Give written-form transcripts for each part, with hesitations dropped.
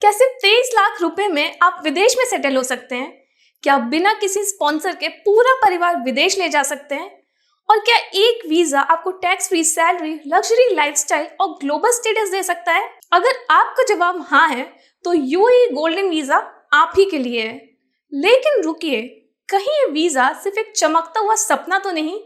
क्या सिर्फ 23 लाख रुपए में आप विदेश में सेटल हो सकते हैं? क्या बिना किसी स्पॉन्सर के पूरा परिवार विदेश ले जा सकते हैं? और क्या एक वीजा आपको tax free salary, luxury lifestyle और ग्लोबल स्टेटस दे सकता है? अगर आपका जवाब हाँ है, तो यूएई गोल्डन वीजा आप ही के लिए है। लेकिन रुकिए, कहीं ये वीजा सिर्फ एक चमकता हुआ सपना तो नहीं?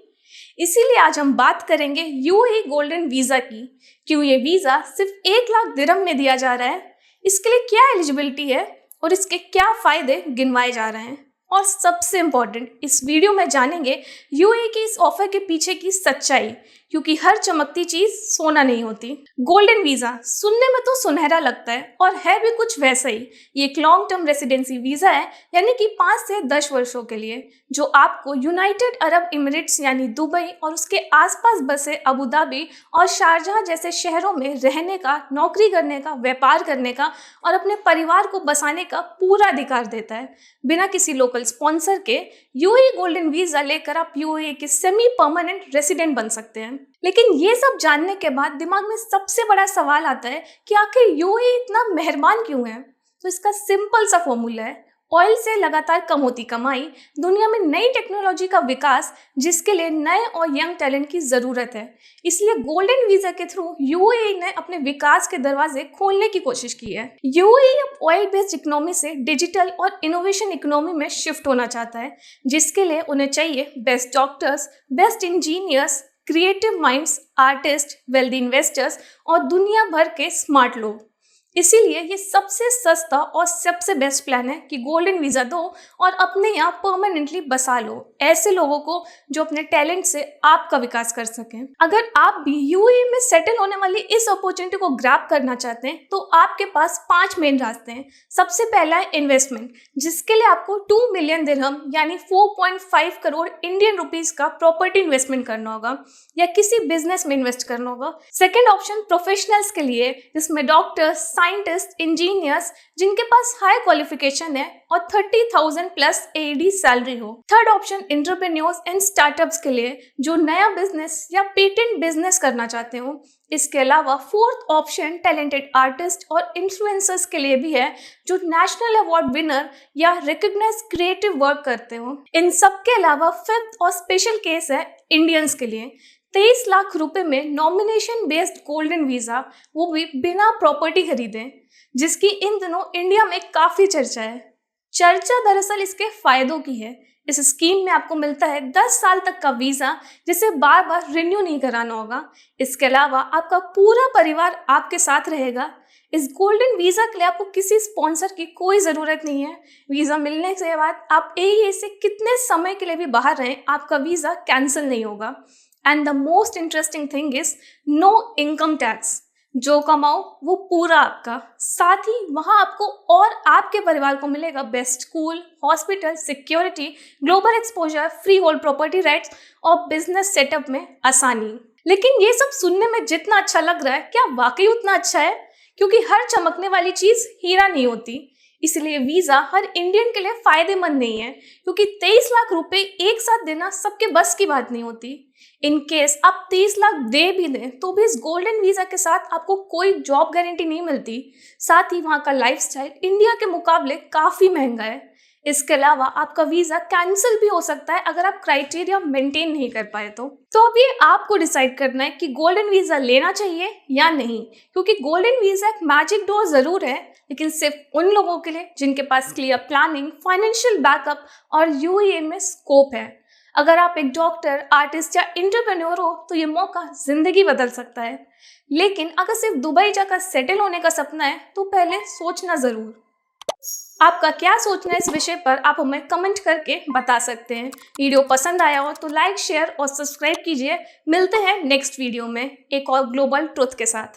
इसीलिए आज हम बात करेंगे यूएई गोल्डन वीजा की। क्यों ये वीजा सिर्फ 1 लाख दिरहम में दिया जा रहा है, इसके लिए क्या एलिजिबिलिटी है और इसके क्या फायदे गिनवाए जा रहे हैं, और सबसे इम्पोर्टेंट, इस वीडियो में जानेंगे यूएई के इस ऑफर के पीछे की सच्चाई, क्योंकि हर चमकती चीज सोना नहीं होती। गोल्डन वीजा सुनने में तो सुनहरा लगता है और है भी कुछ वैसा ही। ये एक लॉन्ग टर्म रेसिडेंसी वीजा है, यानी कि 5 से 10 वर्षों के लिए, जो आपको यूनाइटेड अरब इमिरेट्स यानी दुबई और उसके आसपास बसे अबू धाबी और शारजाह जैसे शहरों में रहने का, नौकरी करने का, व्यापार करने का और अपने परिवार को बसाने का पूरा अधिकार देता है। बिना किसी लोकल स्पॉन्सर के यूएई गोल्डन वीजा लेकर आप यूएई के सेमी परमानेंट रेसिडेंट बन सकते हैं। लेकिन ये सब जानने के बाद दिमाग में सबसे बड़ा सवाल आता है कि आखिर यूएई इतना मेहरबान क्यों है? तो इसका सिंपल सा फॉर्मूला है, ऑयल से लगातार कम होती कमाई, दुनिया में नई टेक्नोलॉजी का विकास, जिसके लिए नए और यंग टैलेंट की जरूरत है। इसलिए गोल्डन वीजा के थ्रू यूएई ने अपने विकास के दरवाजे खोलने की कोशिश की है। यूएई अब ऑयल बेस्ड इकोनॉमी से डिजिटल और इनोवेशन इकोनॉमी में शिफ्ट होना चाहता है, जिसके लिए उन्हें चाहिए best doctors, best engineers, creative minds, artist, wealthy investors और दुनिया भर के स्मार्ट लोग। इसीलिए ये सबसे सस्ता और सबसे बेस्ट प्लान है कि गोल्डन वीजा दो और अपने यहाँ परमानेंटली बसा लो ऐसे लोगों को जो अपने टैलेंट से आपका विकास कर सकें। अगर आप भी यूएई में सेटल होने वाली इस अपॉर्चुनिटी को ग्रैब करना चाहते हैं, तो आपके पास 5 मेन रास्ते हैं। सबसे पहला है इन्वेस्टमेंट, जिसके लिए आपको 2 मिलियन दिरहम यानी 4.5 करोड़ इंडियन रुपीज का प्रॉपर्टी इन्वेस्टमेंट करना होगा या किसी बिजनेस में इन्वेस्ट करना होगा। सेकेंड ऑप्शन प्रोफेशनल्स के लिए, जिसमें डॉक्टर्स, साइंटिस्ट, इंजीनियर्स जिनके पास हाई क्वालिफिकेशन है और 30,000 प्लस एडी सैलरी हो। Third option entrepreneurs and startups के लिए, जो नया बिजनेस या पेटेंट बिजनेस करना चाहते हो। इसके अलावा फोर्थ ऑप्शन टैलेंटेड आर्टिस्ट और इन्फ्लुएंसर्स के लिए भी है, जो नेशनल अवार्ड विनर या रिकॉग्नाइज क्रिएटिव वर्क करते हो। इन सब के अलावा फिफ्थ और स्पेशल केस है इंडियंस के लिए। 23 लाख रुपए में नॉमिनेशन बेस्ड गोल्डन वीजा, वो भी बिना प्रॉपर्टी खरीदे, जिसकी इन दिनों इंडिया में काफी चर्चा है। चर्चा दरअसल इसके फायदों की है। इस स्कीम में आपको मिलता है 10 साल तक का वीजा, जिसे बार बार रिन्यू नहीं कराना होगा। इसके अलावा आपका पूरा परिवार आपके साथ रहेगा। इस गोल्डन वीजा के लिए आपको किसी स्पॉन्सर की कोई जरूरत नहीं है। वीजा मिलने के बाद आप एईए से कितने समय के लिए भी बाहर रहें, आपका वीजा कैंसिल नहीं होगा। And the most interesting thing is no income tax. जो कमाओ वो पूरा आपका। साथ ही वहाँ आपको और आपके परिवार को मिलेगा best school, hospital, security, global exposure, free hold property rights और बिजनेस सेटअप में आसानी। लेकिन ये सब सुनने में जितना अच्छा लग रहा है, क्या वाकई उतना अच्छा है? क्योंकि हर चमकने वाली चीज हीरा नहीं होती। इसलिए वीजा हर इंडियन के लिए फायदेमंद नहीं है, क्योंकि 23 लाख रुपए एक साथ देना सबके बस की बात नहीं होती। इन केस आप 30 लाख दे भी दें, तो भी इस गोल्डन वीजा के साथ आपको कोई जॉब गारंटी नहीं मिलती। साथ ही वहाँ का लाइफस्टाइल इंडिया के मुकाबले काफी महंगा है। इसके अलावा आपका वीजा कैंसिल भी हो सकता है अगर आप क्राइटेरिया मेंटेन नहीं कर पाए तो। अब ये आपको डिसाइड करना है कि गोल्डन वीजा लेना चाहिए या नहीं, क्योंकि गोल्डन वीजा एक मैजिक डोर जरूर है, लेकिन सिर्फ उन लोगों के लिए जिनके पास क्लियर प्लानिंग, फाइनेंशियल बैकअप और यूएई में स्कोप है। अगर आप एक डॉक्टर, आर्टिस्ट या एंटरप्रेन्योर हो, तो ये मौका जिंदगी बदल सकता है। लेकिन अगर सिर्फ दुबई जाकर सेटल होने का सपना है, तो पहले सोचना जरूर। आपका क्या सोचना है इस विषय पर, आप हमें कमेंट करके बता सकते हैं। वीडियो पसंद आया हो तो लाइक, शेयर और सब्सक्राइब कीजिए। मिलते हैं नेक्स्ट वीडियो में एक और ग्लोबल ट्रुथ के साथ।